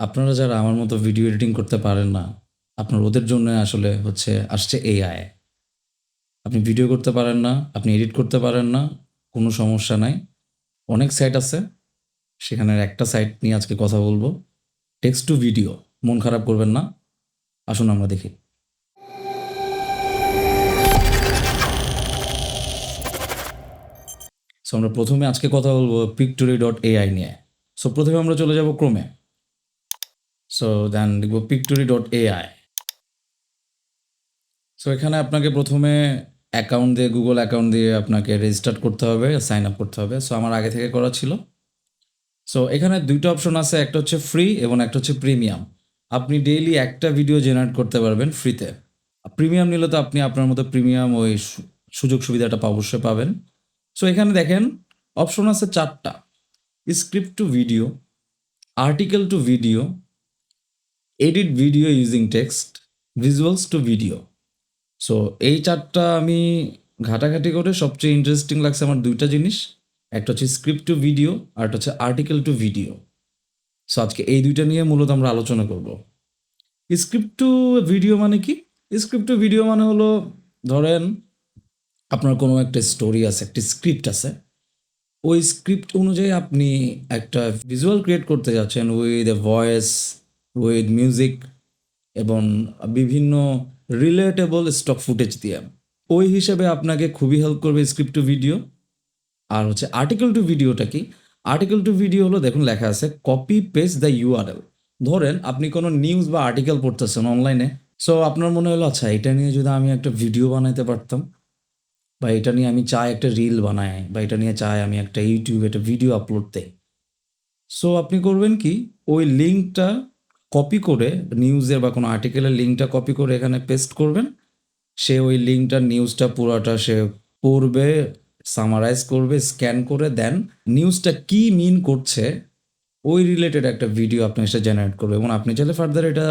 আপনারা যারা আমার মতো ভিডিও এডিটিং করতে পারেন না, আপনার ওদের জন্য আসলে আসছে এআই। আপনি ভিডিও করতে পারেন না, আপনি এডিট করতে পারেন না, কোনো সমস্যা নাই। অনেক সাইট আছে, সেখানের একটা সাইট নিয়ে আজকে কথা বলবো। Text to video. মন খারাপ করবেন না, আসুন আমরা দেখি। সো আমরা প্রথমে আজকে কথা বলবো Pictory.ai নিয়ে। সো প্রথমে আমরা চলে যাব ক্রোমে। সো দেন লিখব Pictory.ai। সো এখানে আপনাকে প্রথমে অ্যাকাউন্ট দিয়ে, গুগল অ্যাকাউন্ট দিয়ে আপনাকে রেজিস্টার করতে হবে, সাইন আপ করতে হবে। সো আমার আগে থেকে করা ছিল। সো এখানে দুইটা অপশন আছে, একটা হচ্ছে ফ্রি এবং একটা হচ্ছে প্রিমিয়াম। আপনি ডেইলি একটা ভিডিও জেনারেট করতে পারবেন ফ্রিতে। প্রিমিয়াম নিলে তো আপনি আপনার মতো প্রিমিয়াম ওই সুযোগ সুবিধাটা অবশ্যই পাবেন। সো এখানে দেখেন অপশন আছে 4টা: script to video, article to video, edit video using text, visuals to video. So এই 4টা আমি ঘাটাঘাটি করে সবচেয়ে ইন্টারেস্টিং লাগছে আমার দুইটা জিনিস। একটা হচ্ছে স্ক্রিপ্ট টু ভিডিও আর একটা হচ্ছে আর্টিকেল টু ভিডিও। সো আজকে এই দুইটা নিয়ে মূলত আমরা আলোচনা করব। স্ক্রিপ্ট টু ভিডিও মানে কি? স্ক্রিপ্ট টু ভিডিও মানে হলো, ধরেন আপনার কোনো একটা স্টোরি আছে, একটা স্ক্রিপ্ট আছে, ওই স্ক্রিপ্ট অনুযায়ী আপনি একটা ভিজুয়াল ক্রিয়েট করতে যাচ্ছেন with a voice, with music এবং বিভিন্ন রিলেটেবল স্টক ফুটেজ দিয়ে। ওই হিসেবে আপনাকে খুবই হেল্প করবে script to video. R article two ভিডিওটা কি? আর্টিকেল টু ভিডিও হলো, দেখুন লেখা আছে কপি পেস্ট দ্য ইউআরএল। ধরেন আপনি কোনো নিউজ বা আর্টিকেল পড়তেছেন অনলাইনে। সো আপনার মনে হলো আচ্ছা, এটা নিয়ে যদি আমি একটা ভিডিও বানাইতে পারতাম, বা এটা নিয়ে আমি চাই একটা রিল বানাই, বা এটা নিয়ে চাই আমি একটা ইউটিউবে একটা ভিডিও আপলোড দেই। সো আপনি করবেন কি, ওই লিঙ্কটা কপি করে, নিউজের বা কোনো আর্টিকেলের লিঙ্কটা কপি করে এখানে পেস্ট করবেন। সে ওই লিঙ্কটা, নিউজটা পুরাটা সে পড়বে, সামারাইজ করবে, স্ক্যান করে দেন নিউজটা কি মিন করছে ওই রিলেটেড একটা ভিডিও আপনার সাথে জেনারেট করবে, এবং আপনি চাইলে ফার্দার এটা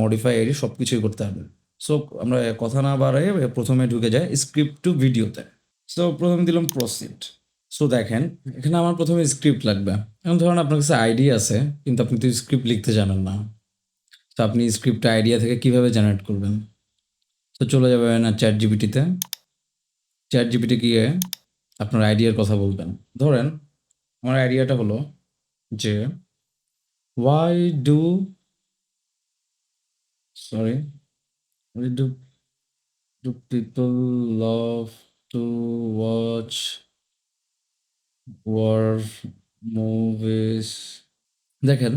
মডিফাই এডি সব কিছুই করতে পারবেন। সো আমরা কথা না বাড়াই প্রথমে ঢুকে যায় স্ক্রিপ্ট টু ভিডিওতে। সো প্রথমে দিলাম প্রসিড। সো দেখেন এখানে আমার প্রথমে স্ক্রিপ্ট লাগবে। এখন ধরুন আপনার কাছে আইডিয়া আছে, কিন্তু আপনি তো স্ক্রিপ্ট লিখতে জানেন না। তো আপনি স্ক্রিপ্ট আইডিয়া থেকে কিভাবে জেনারেট করবেন? তো চলে যাবেন চ্যাট জিপিটিতে। চ্যাট জিপিটি গিয়ে আপনার আইডিয়ার কথা বলবেন। ধরেন আমার আইডিয়াটা হলো যে why do sorry why do people love to watch war movies? দেখেন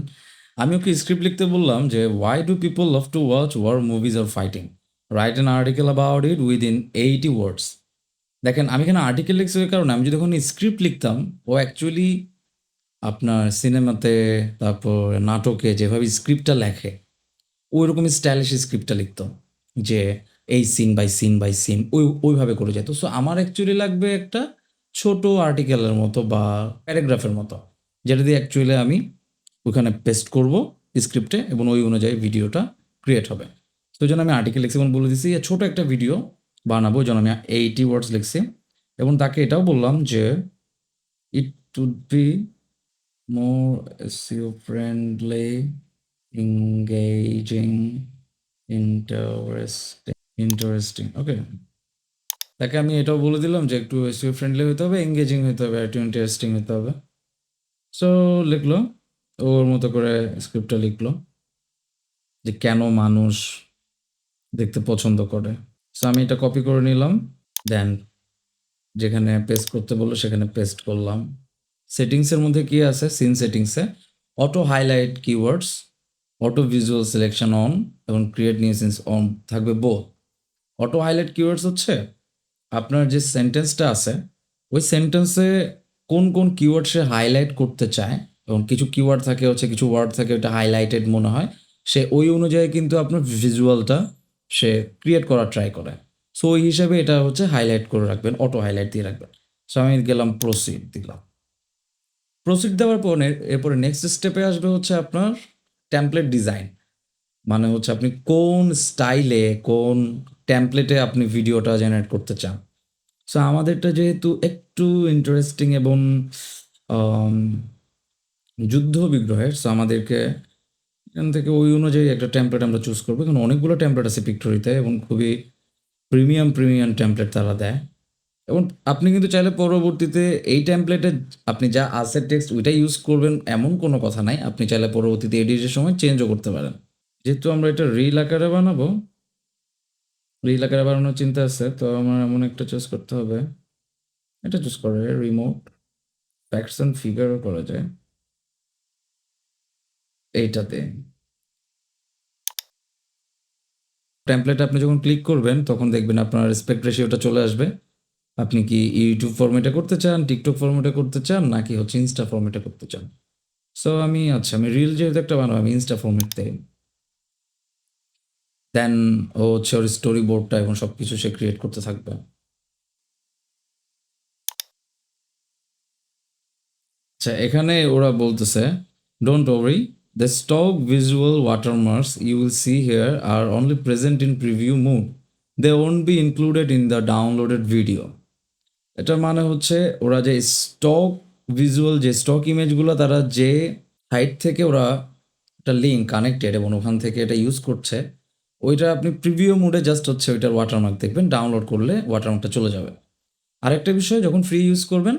আমি ওকে স্ক্রিপ্ট লিখতে বললাম যে why do people love to watch war movies or fighting, write an article about it within 80 words। দেখেন আমি এখানে আর্টিকেল লিখছি ওই কারণে, আমি যদি এখন স্ক্রিপ্ট লিখতাম, ও অ্যাকচুয়ালি আপনার সিনেমাতে, তারপর নাটকে যেভাবে স্ক্রিপ্টটা লেখে ওই রকমই স্টাইলিশ স্ক্রিপ্টটা লিখতো, যে এই scene by scene by scene ওইভাবে করে যেত। সো আমার অ্যাকচুয়ালি লাগবে একটা ছোট আর্টিকেলের মতো বা প্যারাগ্রাফের মতো, যেটা দিয়ে অ্যাকচুয়ালি আমি ওখানে পেস্ট করব স্ক্রিপ্টে, এবং ওই অনুযায়ী ভিডিওটা ক্রিয়েট হবে। তো ওই জন্য আমি আর্টিকেল লিখছি এবং বলে দিচ্ছি ছোট একটা ভিডিও বানাবো, যেন আমি 80 ওয়ার্ডস লিখছি, এবং তাকে এটাও বললাম যে it would be more SEO friendly, engaging, interesting. Okay, তাকে আমি এটাও বলে দিলাম যে একটু SEO ফ্রেন্ডলি হতে হবে, এঙ্গেজিং হতে হবে, একটু ইন্টারেস্টিং হতে হবে। সো লিখলো, ওর মতো করে স্ক্রিপ্টটা লিখলো যে কেন মানুষ দেখতে পছন্দ করে। সো আমি এটা কপি করে নিলাম, দেন যেখানে পেস্ট করতে বললো সেখানে পেস্ট করলাম। সেটিংসের মধ্যে কি আছে, সিন সেটিংসে auto highlight keywords, auto visual selection on এবং ক্রিয়েট নিউ সিনস অন থাকবে বোথ। অটো হাইলাইট কিওয়ার্ডস হচ্ছে আপনার যে সেন্টেন্সটা আছে ওই সেন্টেন্সে কোন কোন কিওয়ার্ড সে হাইলাইট করতে চায়, এবং কিছু কিওয়ার্ড থাকে, কিছু ওয়ার্ড থাকে ওটা হাইলাইটেড মনে হয়, সে ওই অনুযায়ী কিন্তু আপনার ভিজুয়ালটা সে ক্রিয়েট করার ট্রাই করে। সো ওই হিসাবে এটা হাইলাইট করে রাখবেন, অটো হাইলাইট দিয়ে রাখবেন। সো আমি গেলাম প্রসিড দিলাম। প্রসিড দেওয়ার পরে এরপরে নেক্সট স্টেপে আসবে আপনার টেমপ্লেট ডিজাইন। মানে আপনি কোন স্টাইলে, কোন টেমপ্লেটে আপনি ভিডিওটা জেনারেট করতে চান। সো আমাদেরটা যেহেতু একটু ইন্টারেস্টিং এবং যুদ্ধ বিগ্রহের, সো আমাদেরকে এখান থেকে ওই অনুযায়ী একটা টেমপ্লেট আমরা চুজ করবো। এখানে অনেকগুলো টেমপ্লেট আছে পিক্টোরিতে এবং খুবই প্রিমিয়াম টেমপ্লেট তারা দেয়। এবং আপনি কিন্তু চাইলে পরবর্তীতে এই টেমপ্লেটে আপনি যা আছে টেক্সট ওইটাই ইউজ করবেন এমন কোনো কথা নাই। আপনি চাইলে পরবর্তীতে এডিটের সময় চেঞ্জও করতে পারেন। যেহেতু আমরা এটা রিল আকারে বানাবো, রিল আকারে বানানোর চিন্তা আছে, তো আমার এমন একটা চুজ করতে হবে। এটা চুজ করে রিমোট ফ্যাক্টস অ্যান্ড ফিগারও করা যায় এইটাতে। টেমপ্লেটে আপনি যখন ক্লিক করবেন তখন দেখবেন আপনার রেসপেক্ট রেশিওটা চলে আসবে। আপনি কি ইউটিউব ফরম্যাটে করতে চান, টিকটক ফরম্যাটে করতে চান, নাকি হচ্ছে ইনস্টা ফরম্যাটে করতে চান? সো আমি রিল যেহেতু একটা বানাবো, আমি ইনস্টা ফরম্যাটে দেন ও হচ্ছে ওর স্টোরি বোর্ডটা এবং সব কিছু সে ক্রিয়েট করতে থাকবে। আচ্ছা, এখানে ওরা বলতেছে don't worry, the stock visual watermarks you will see here are only present in preview mode, they won't be included in the downloaded video. এটার মানে হচ্ছে ওরা যে স্টক ভিজুয়াল যে স্টক ইমেজগুলো তারা যে সাইট থেকে ওরা একটা লিঙ্ক কানেক্টেড এবং ওখান থেকে এটা ইউজ করছে, ওইটা আপনি প্রিভিউ মোডে জাস্ট হচ্ছে ওইটার ওয়াটারমার্ক দেখবেন, ডাউনলোড করলে ওয়াটারমার্কটা চলে যাবে। আরেকটা বিষয়, যখন ফ্রি ইউজ করবেন,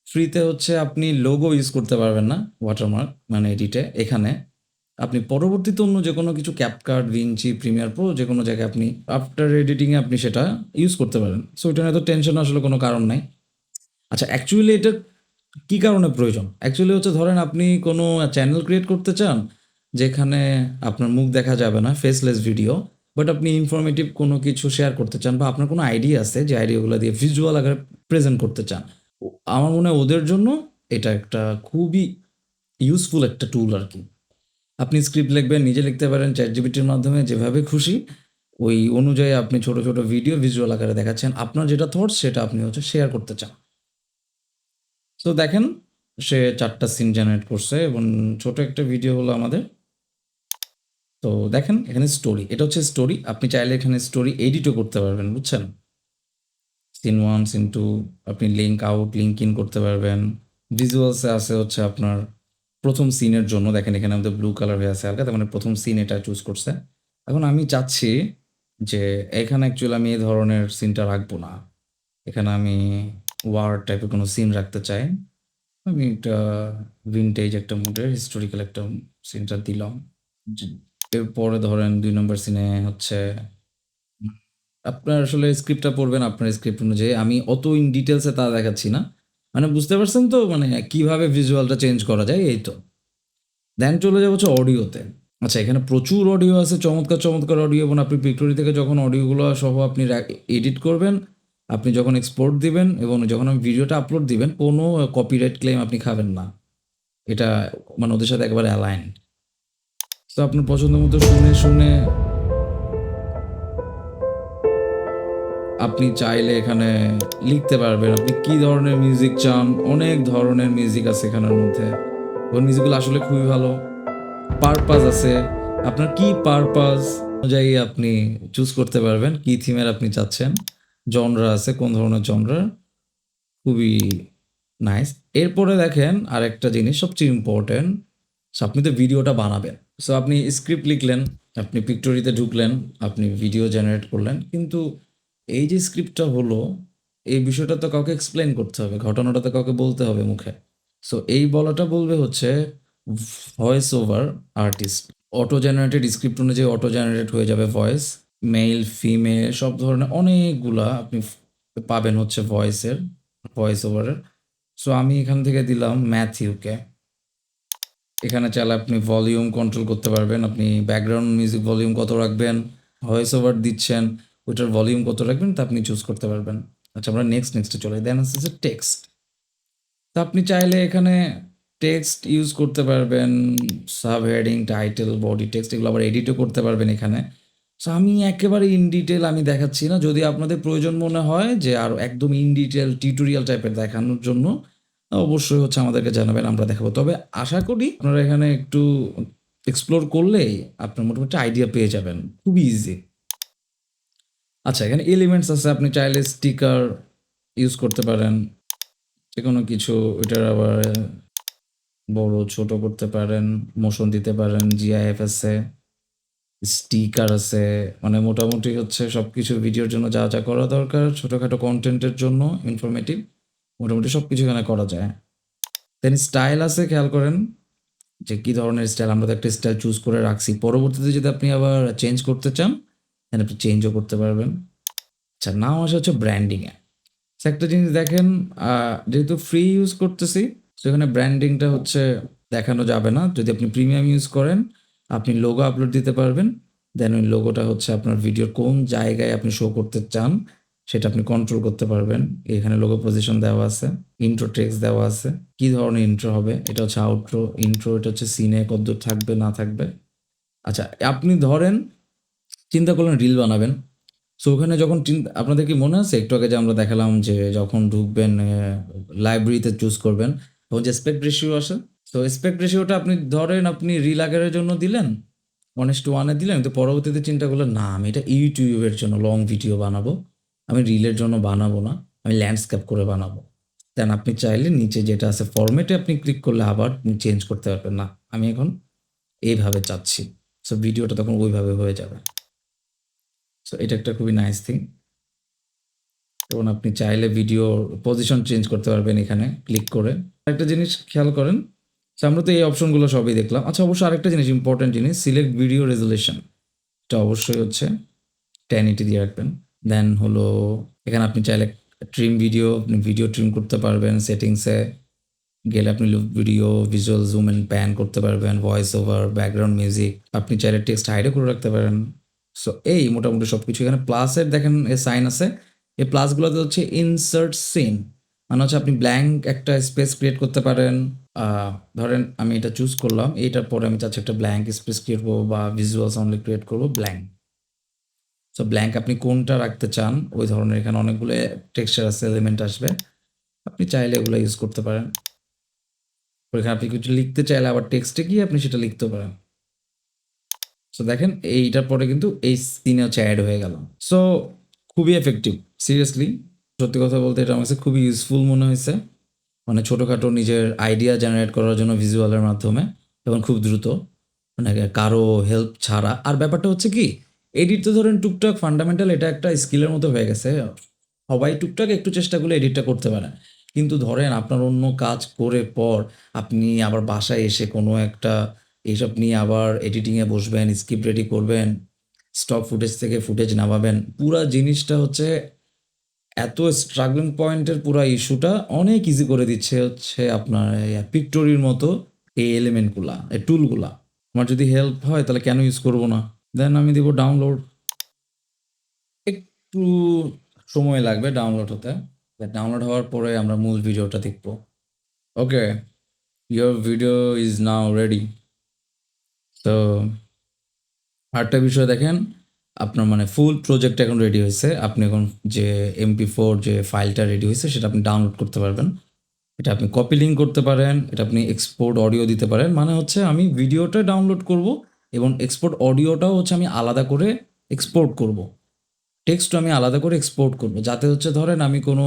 ফ্রিতে হচ্ছে আপনি লোগো ইউজ করতে পারবেন না ওয়াটারমার্ক মানে এডিটে। এখানে আপনি পরবর্তীতে অন্য যে কোনো কিছু ক্যাপকাট, ভিঞ্চি, প্রিমিয়ার প্রো যে কোনো জায়গায় আপনি আফটার এডিটিংয়ে আপনি সেটা ইউজ করতে পারেন। সো ওইটা নিয়ে তো টেনশন আসলে কোনো কারণ নাই। আচ্ছা, অ্যাকচুয়ালি এটা কী কারণে প্রয়োজন? অ্যাকচুয়ালি হচ্ছে ধরেন আপনি কোনো চ্যানেল ক্রিয়েট করতে চান যেখানে আপনার মুখ দেখা যাবে না, ফেসলেস ভিডিও, বাট আপনি ইনফরমেটিভ কোনো কিছু শেয়ার করতে চান বা আপনার কোনো আইডিয়া আছে যে আইডিয়াগুলো দিয়ে ভিজুয়াল আকারে প্রেজেন্ট করতে চান। আমার মনে হয় ওদের জন্য এটা একটা খুবই ইউজফুল একটা টুল আর কি। আপনি স্ক্রিপ্ট লিখবেন, নিজে লিখতে পারেন চ্যাটজিপিটির মাধ্যমে, যেভাবে খুশি ওই অনুযায়ী আপনি ছোট ছোট ভিডিও ভিজুয়াল আকারে দেখাচ্ছেন, আপনার যেটা থটস সেটা আপনি হচ্ছে শেয়ার করতে চান। তো দেখেন সে 4টা সিন জেনারেট করছে এবং ছোট একটা ভিডিও হলো আমাদের। তো দেখেন এখানে স্টোরি, এটা হচ্ছে স্টোরি। আপনি চাইলে এখানে স্টোরি এডিটও করতে পারবেন, বুঝছেন? সিন 1, সিন 2, আপনি লিঙ্ক আউট, লিঙ্ক ইন করতে পারবেন। ভিজুয়ালসে আছে হচ্ছে আপনার প্রথম সিনের জন্য, দেখেন এখানে আমাদের ব্লু কালার হয়ে আছে হালকা, তার মানে প্রথম সিন এটা চুজ করছে। এখন আমি চাচ্ছি যে এখানে অ্যাকচুয়ালি আমি এই ধরনের সিনটা রাখবো না, এখানে আমি ওয়ার টাইপের কোনো সিন রাখতে চাই। আমি একটা ভিনটেজ একটা মুডের হিস্টোরিক্যাল একটা সিনটা দিলাম। এরপরে ধরেন 2 নম্বর সিনে হচ্ছে আপনার আসলে স্ক্রিপ্টটা পড়বেন, আপনার স্ক্রিপ্ট অনুযায়ী। আমি অত ইন ডিটেলসে তা দেখাচ্ছি না, মানে বুঝতে পারছেন তো, মানে কিভাবে ভিজুয়ালটা চেঞ্জ করা যায় এই তো। দেন চলে যাবো হচ্ছে অডিওতে। আচ্ছা, এখানে প্রচুর অডিও আছে, চমৎকার অডিও, এবং আপনি পিক্টোরি থেকে যখন অডিওগুলো সহ আপনি এডিট করবেন, আপনি যখন এক্সপোর্ট দিবেন এবং যখন আপনি ভিডিওটা আপলোড দিবেন, কোনো কপিরাইট ক্লেম আপনি খাবেন না। এটা মানে ওদের সাথে একেবারে অ্যালাইন। তো আপনার পছন্দ মতো শুনে আপনি চাইলে এখানে লিখতে পারবেন আপনি কী ধরনের মিউজিক চান। অনেক ধরনের মিউজিক আছে এখানের মধ্যে, এবং মিউজিকগুলো আসলে খুবই ভালো। পারপাস আছে, আপনার কি পারপাস অনুযায়ী আপনি চুজ করতে পারবেন কী থিমের আপনি চাচ্ছেন। জনরা আছে, কোন ধরনের জনরা, খুবই নাইস। এরপরে দেখেন আরেকটা জিনিস সবচেয়ে ইম্পর্টেন্ট, আপনি তো ভিডিওটা বানাবেন। সো আপনি স্ক্রিপ্ট লিখলেন, আপনি পিক্টোরিতে ঢুকলেন, আপনি ভিডিও জেনারেট করলেন, কিন্তু এই যে স্ক্রিপ্টটা হলো, এই বিষয়টা তো কাউকে এক্সপ্লেন করতে হবে, ঘটনাটা তো কাউকে বলতে হবে মুখে। সো এই বলাটা বলবে হচ্ছে voice over artist. Auto generated script অনুযায়ী অটো জেনারেট হয়ে যাবে ভয়েস, মেল ফিমেল সব ধরনের অনেকগুলা আপনি পাবেন হচ্ছে ভয়েস ওভারের। সো আমি এখান থেকে দিলাম ম্যাথিউকে। এখানে চাইলে আপনি ভলিউম কন্ট্রোল করতে পারবেন, আপনি ব্যাকগ্রাউন্ড মিউজিক ভলিউম কত রাখবেন, ভয়েস ওভার দিচ্ছেন ওইটার ভলিউম কত রাখবেন তা আপনি চুজ করতে পারবেন। আচ্ছা, আমরা নেক্সটে চলে দেন আছে টেক্সট। তো আপনি চাইলে এখানে টেক্সট ইউজ করতে পারবেন, sub heading, title, body text, এগুলো আবার এডিটও করতে পারবেন এখানে। সো আমি একেবারে ইন ডিটেল আমি দেখাচ্ছি না, যদি আপনাদের প্রয়োজন মনে হয় যে আরও একদম ইন ডিটেল টিউটোরিয়াল টাইপের দেখানোর জন্য, অবশ্যই হচ্ছে আমাদেরকে জানাবেন, আমরা দেখাবো। তবে আশা করি আপনারা এখানে একটু এক্সপ্লোর করলেই আপনার মোটামুটি আইডিয়া পেয়ে যাবেন, খুবই ইজি। আচ্ছা, এখানে এলিমেন্টস আছে, আপনি চাইলে স্টিকার ইউজ করতে পারেন, যে কোনো কিছু। এটার আবার বড় ছোট করতে পারেন, মোশন দিতে পারেন, জিআইএফ আছে, স্টিকার আছে, মানে মোটামুটি হচ্ছে সবকিছু ভিডিওর জন্য যা যা করা দরকার, ছোটোখাটো কন্টেন্টের জন্য ইনফরমেটিভ মোটামুটি সব কিছু এখানে করা যায়। দেন স্টাইল আছে, খেয়াল করেন যে কী ধরনের স্টাইল। আমরা তো একটা স্টাইল চুজ করে রাখছি, পরবর্তীতে যদি আপনি আবার চেঞ্জ করতে চান দেন আপনি চেঞ্জও করতে পারবেন। আচ্ছা, নাও আসা হচ্ছে ব্র্যান্ডিংয়ে। একটা জিনিস দেখেন, যেহেতু ফ্রি ইউজ করতেছি সেখানে ব্র্যান্ডিংটা হচ্ছে দেখানো যাবে না। যদি আপনি প্রিমিয়াম ইউজ করেন আপনি লোগো আপলোড দিতে পারবেন, দেন ওই লোগোটা হচ্ছে আপনার ভিডিওর কোন জায়গায় আপনি শো করতে চান সেটা আপনি কন্ট্রোল করতে পারবেন। এখানে লোগো পজিশন দেওয়া আছে, ইন্ট্রো টেক্সট দেওয়া আছে, কী ধরনের ইন্ট্রো হবে, এটা হচ্ছে আউট্রো, ইন্ট্রো এটা হচ্ছে সিনে কতদূর থাকবে না থাকবে। আচ্ছা, আপনি ধরেন চিন্তা করলেন রিল বানাবেন, সো ওখানে যখন আপনাদের কি মনে আছে একটু আগে যে আমরা দেখালাম যে যখন ঢুকবেন লাইব্রেরিতে চুজ করবেন তখন যে স্পেক্ট রেশিও আসে, তো স্পেক্ট রেশিওটা আপনি ধরেন আপনি রিল আকারের জন্য দিলেন 1:1 দিলেন, তো পরবর্তীতে চিন্তা করলেন না আমি এটা ইউটিউবের জন্য লং ভিডিও বানাবো, আমি রিলের জন্য বানাবো না, আমি ল্যান্ডস্কেপ করে বানাবো। দেন আপনি চাইলে নিচে যেটা আছে ফরম্যাটে আপনি ক্লিক করলে আবার চেঞ্জ করতে পারবেন, না আমি এখন এইভাবে চাচ্ছি, সো ভিডিওটা তখন ওইভাবে হয়ে যাবে। সো এটা একটা খুবই নাইস থিং। এবং আপনি চাইলে ভিডিও পজিশন চেঞ্জ করতে পারবেন এখানে ক্লিক করে। একটা জিনিস খেয়াল করেন, আমরা তো এই অপশনগুলো সবই দেখলাম। আচ্ছা, অবশ্যই আরেকটা জিনিস, ইম্পর্টেন্ট জিনিস, সিলেক্ট ভিডিও রেজুলেশন, এটা অবশ্যই হচ্ছে 1080 দিয়ে রাখবেন। দেন হলো এখানে আপনি চাইলে ট্রিম ভিডিও, আপনি ভিডিও ট্রিম করতে পারবেন। সেটিংসে গেলে আপনি video visual zoom and pan করতে পারবেন, ভয়েস ওভার, ব্যাকগ্রাউন্ড মিউজিক, আপনি চাইলে টেক্সট হাইডও করে রাখতে পারেন। সো এই মোটামুটি সব কিছু। এখানে প্লাসের দেখেন এ সাইন আছে, এই প্লাসগুলোতে হচ্ছে ইনসার্ট সিন, মানে হচ্ছে আপনি ব্ল্যাঙ্ক একটা স্পেস ক্রিয়েট করতে পারেন। ধরেন আমি এটা চুজ করলাম, এইটার পরে আমি চাচ্ছি একটা ব্ল্যাঙ্ক স্পেস ক্রিয়েট করবো বা ভিজুয়ালস অনলি ক্রিয়েট করবো ব্ল্যাঙ্ক। সো ব্ল্যাঙ্ক আপনি কোনটা রাখতে চান ওই ধরনের এখানে অনেকগুলো টেক্সচার আছে, এলিমেন্ট আসবে, আপনি চাইলে এগুলো ইউজ করতে পারেন। ওইখানে আপনি কিছু লিখতে চাইলে আবার টেক্সটে গিয়ে আপনি সেটা লিখতে পারেন। সো দেখেন এইটার পরে কিন্তু এই সিনে হচ্ছে অ্যাড হয়ে গেল। সো খুবই এফেক্টিভ, সিরিয়াসলি সত্যি কথা বলতে এটা আমার কাছে খুবই ইউজফুল মনে হয়েছে। মানে ছোটোখাটো নিজের আইডিয়া জেনারেট করার জন্য ভিজুয়ালের মাধ্যমে, এবং খুব দ্রুত, মানে কারো হেল্প ছাড়া। আর ব্যাপারটা হচ্ছে কি, এডিট তো ধরেন টুকটাক ফান্ডামেন্টাল এটা একটা স্কিলের মতো হয়ে গেছে, সবাই টুকটাক একটু চেষ্টা করলে এডিটটা করতে পারে। কিন্তু ধরেন আপনার অন্য কাজ করে পর আপনি আবার বাসায় এসে কোনো একটা এইসব নিয়ে আবার এডিটিংয়ে বসবেন, স্ক্রিপ্ট রেডি করবেন, স্টক ফুটেজ থেকে ফুটেজ নামাবেন, পুরা জিনিসটা হচ্ছে এত স্ট্রাগলিং পয়েন্টের পুরা ইস্যুটা অনেক ইজি করে দিচ্ছে হচ্ছে আপনার পিক্টোরির মতো এই এলিমেন্টগুলা, এই টুলগুলা। আমার যদি হেল্প হয় তাহলে কেন ইউজ করবো না। দেন আমি দিব ডাউনলোড, একটু সময় লাগবে ডাউনলোড হতে, ডাউনলোড হওয়ার পরে আমরা মূল ভিডিওটা দেখব। Okay, your video is now ready. তো আরেকটা বিষয় দেখেন, আপনার মানে ফুল প্রজেক্ট এখন রেডি হয়েছে। আপনি এখন যে MP4 যে ফাইলটা রেডি হয়েছে সেটা আপনি ডাউনলোড করতে পারবেন। এটা আপনি কপি লিঙ্ক করতে পারেন, এটা আপনি এক্সপোর্ট অডিও দিতে পারেন। মানে হচ্ছে আমি ভিডিওটা ডাউনলোড করব এবং এক্সপোর্ট অডিওটাও হচ্ছে আমি আলাদা করে এক্সপোর্ট করব, টেক্সটও আমি আলাদা করে এক্সপোর্ট করব, যাতে হচ্ছে ধরেন আমি কোনো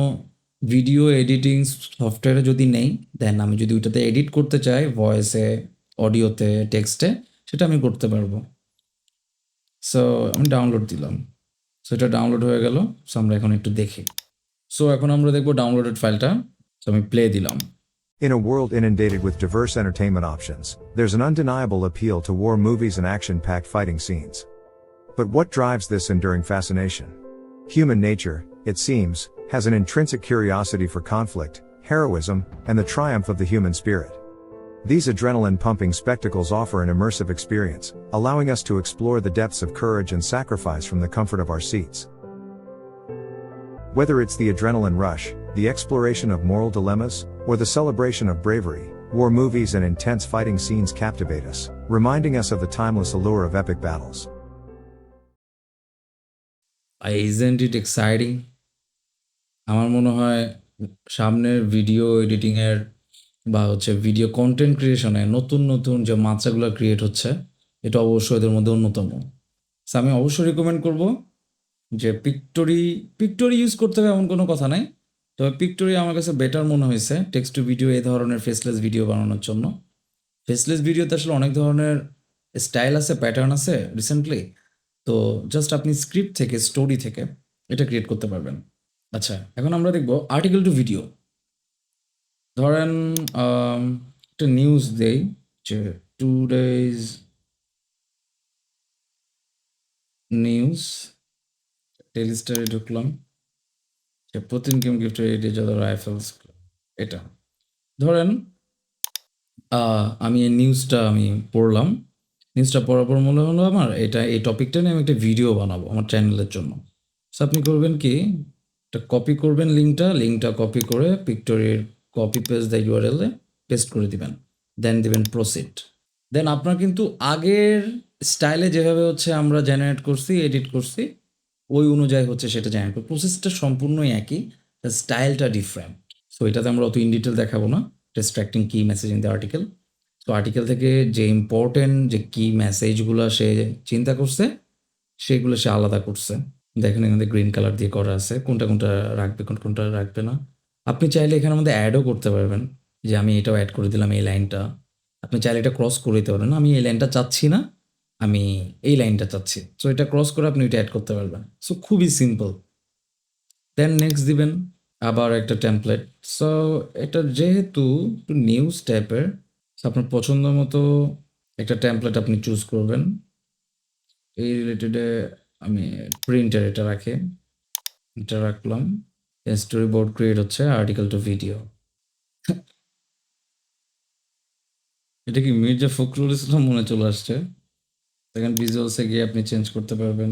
ভিডিও এডিটিং সফটওয়্যারে যদি নেই, দেন আমি যদি ওইটাতে এডিট করতে চাই ভয়েসে, অডিওতে, টেক্সটে, সেটা আমি করতে পারবো। সো আমি ডাউনলোড দিলাম, সো এটা ডাউনলোড হয়ে গেল। সো আমরা এখন একটু দেখি। সো এখন আমরা দেখবো ডাউনলোডেড ফাইলটা। সো আমি প্লে দিলাম। In a world inundated with diverse entertainment options, there's an undeniable appeal to war movies and action-packed fighting scenes. But what drives this enduring fascination? Human nature, it seems, has an intrinsic curiosity for conflict, heroism, and the triumph of the human spirit. These adrenaline-pumping spectacles offer an immersive experience, allowing us to explore the depths of courage and sacrifice from the comfort of our seats. Whether it's the adrenaline rush, the exploration of moral dilemmas, or the celebration of bravery, war movies and intense fighting scenes captivate us, reminding us of the timeless allure of epic battles. Isn't it exciting? আমার মনে হয় সামনের video এডিটিংয়ের বা হচ্ছে video content ক্রিয়েশনে নতুন নতুন যে মাত্রাগুলো create হচ্ছে এটা অবশ্যই এদের মধ্যে অন্যতম। সো আমি অবশ্যই রিকমেন্ড করব যে পিক্টোরি ইউজ করতে হবে এমন কোনো কথা নাই, তবে পিক্টোরি আমার কাছে বেটার মনে হয়েছে টেক্সট টু ভিডিও এই ধরনের ফেসলেস ভিডিও বানানোর জন্য। ফেসলেস ভিডিওতে আসলে অনেক ধরনের স্টাইল আছে, প্যাটার্ন আছে রিসেন্টলি। তো জাস্ট আপনি স্ক্রিপ্ট থেকে, স্টোরি থেকে এটা ক্রিয়েট করতে পারবেন। আচ্ছা, এখন আমরা দেখব আর্টিকেল টু ভিডিও। ধরেন একটা নিউজ দেই যে টুডেজ নিউজ, টেলিস্টারে ঢুকলাম যে প্রতিদিন গেম গিফট এটি যত রাইফেলস, এটা ধরেন আমি এই নিউজটা আমি পড়লাম। নিউজটা পড়ার পর মনে হলো আমার এটা এই টপিকটা নিয়ে আমি একটা ভিডিও বানাবো আমার চ্যানেলের জন্য। সো আপনি করবেন কি, একটা কপি করবেন লিঙ্কটা কপি করে পিক্টোরির কপি পেস্ট দ্য ইউআরএলে পেস্ট করে দিবেন, দেন দিবেন প্রসিড। দেন আপনার কিন্তু আগের স্টাইলে যেভাবে হচ্ছে আমরা জেনারেট করছি, এডিট করছি, ওই অনুযায়ী হচ্ছে সেটা জেনারেট করব। প্রসেসটা সম্পূর্ণই একই, স্টাইলটা ডিফারেন্ট। সো এটাতে আমরা অত ইন ডিটেল দেখাবো না। ডিস্ট্রাক্টিং কি মেসেজ ইন দ্য আর্টিকেল। তো আর্টিকেল থেকে যে ইম্পর্টেন্ট যে কি মেসেজগুলো সে চিন্তা করছে সেগুলো সে আলাদা করছে। দেখেন এখানে গ্রিন কালার দিয়ে করা আছে, কোনটা কোনটা রাখবে কোনটা রাখবে না। আপনি চাইলে এখানের মধ্যে অ্যাডও করতে পারবেন, যে আমি এটাও অ্যাড করে দিলাম এই লাইনটা। আপনি চাইলে এটা ক্রস করে দিতে পারবেন, আমি এই লাইনটা চাচ্ছি না, আমি এই লাইনটা চাচ্ছি। সো এটা ক্রস করে আপনি এটা অ্যাড করতে পারবেন। সো খুবই সিম্পল। দেন নেক্সট দিবেন আবার একটা টেমপ্লেট। সো এটা যেহেতু একটু নিউজ টাইপের, আপনার পছন্দ মতো একটা টেমপ্লেট আপনি চুজ করবেন। এই রিলেটেডে আমি প্রিন্টার এটা রাখে, এটা রাখলাম। স্টোরি বোর্ড ক্রিয়েট হচ্ছে আর্টিকেল টু ভিডিও। এটা কি মির্জা ফখরুল ইসলাম মনে চলে আসছে। দেখেন ভিজুয়ালসে গিয়ে আপনি চেঞ্জ করতে পারবেন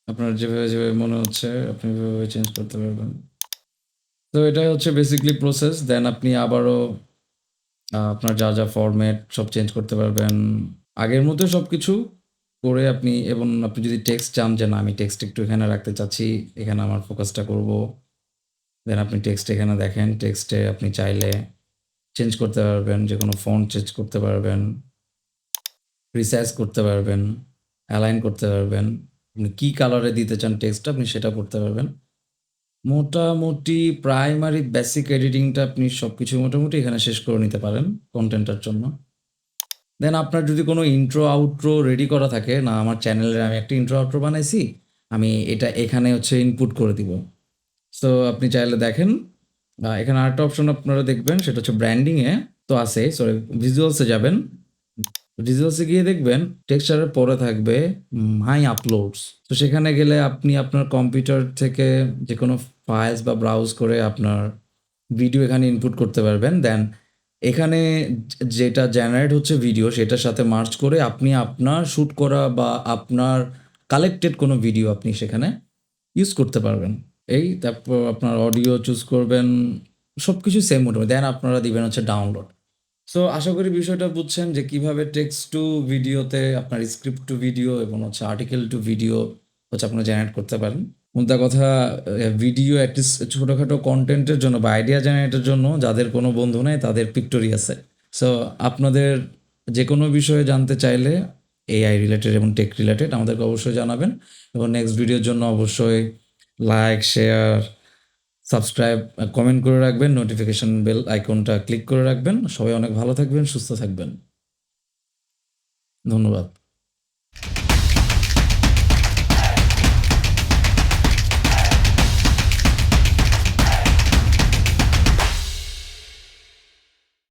আপনার যেভাবে যেভাবে মনে হচ্ছে, আপনি ওইভাবে চেঞ্জ করতে পারবেন। তো এটাই হচ্ছে বেসিকলি প্রসেস। দেন আপনি আবারও আপনার যা যা ফরম্যাট সব চেঞ্জ করতে পারবেন আগের মতো সব কিছু করে আপনি। এবং আপনি যদি টেক্সট চান যে না আমি টেক্সট একটু এখানে রাখতে চাচ্ছি, এখানে আমার ফোকাসটা করব, দেন আপনি টেক্সট এখানে দেখেন, টেক্সটে আপনি চাইলে চেঞ্জ করতে পারবেন, যে কোনো ফন্ট চেঞ্জ করতে পারবেন, রিসাইজ করতে পারবেন, অ্যালাইন করতে পারবেন। আপনি কী কালারে দিতে চান টেক্সটটা আপনি সেটা করতে পারবেন। মোটামুটি প্রাইমারি বেসিক এডিটিংটা আপনি সব কিছু মোটামুটি এখানে শেষ করে নিতে পারেন কন্টেন্টের জন্য। দেন আপনার যদি কোনো ইন্ট্রো আউট্রো রেডি করা থাকে, না আমার চ্যানেলে আমি একটা ইন্ট্রো আউট্রো বানাইছি, আমি এটা এখানে হচ্ছে ইনপুট করে দিব। সো আপনি চাইলে দেখেন এখানে আরেকটা অপশন আপনারা দেখবেন, সেটা হচ্ছে ব্র্যান্ডিংয়ে তো আছে, সরি ভিজুয়ালসে যাবেন। ভিজুয়ালসে গিয়ে দেখবেন টেক্সচারের পরে থাকবে মাই আপলোডস। তো সেখানে গেলে আপনি আপনার কম্পিউটার থেকে যে কোনো ফাইলস বা ব্রাউজ করে আপনার ভিডিও এখানে ইনপুট করতে পারবেন। দেন এখানে যেটা জেনারেট হচ্ছে ভিডিও, সেটার সাথে মার্চ করে আপনি আপনার শ্যুট করা বা আপনার কালেক্টেড কোনো ভিডিও আপনি সেখানে ইউজ করতে পারবেন। এই তারপর আপনার অডিও চুজ করবেন, সব কিছু সেম মোটামুটি। দেন আপনারা দিবেন হচ্ছে ডাউনলোড। সো আশা করি বিষয়টা বুঝছেন যে কিভাবে টেক্সট টু ভিডিওতে আপনার স্ক্রিপ্ট টু ভিডিও এবং হচ্ছে আর্টিকেল টু ভিডিও হচ্ছে আপনারা জেনারেট করতে পারেন। মোদ্দা কথা, ভিডিও অ্যাটলিস্ট ছোটোখাটো কন্টেন্টের জন্য বা আইডিয়া জেনারেটের জন্য যাদের কোনো বন্ধু নেই তাদের পিক্টোরি আছে। সো আপনাদের যে কোনো বিষয়ে জানতে চাইলে এআই রিলেটেড এবং টেক রিলেটেড আমাদেরকে অবশ্যই জানাবেন। এবং নেক্সট ভিডিওর জন্য অবশ্যই লাইক, শেয়ার, সাবস্ক্রাইব, কমেন্ট করে রাখবেন, নোটিফিকেশন বেল আইকনটা ক্লিক করে রাখবেন। সবাই অনেক ভালো থাকবেন, সুস্থ থাকবেন। ধন্যবাদ।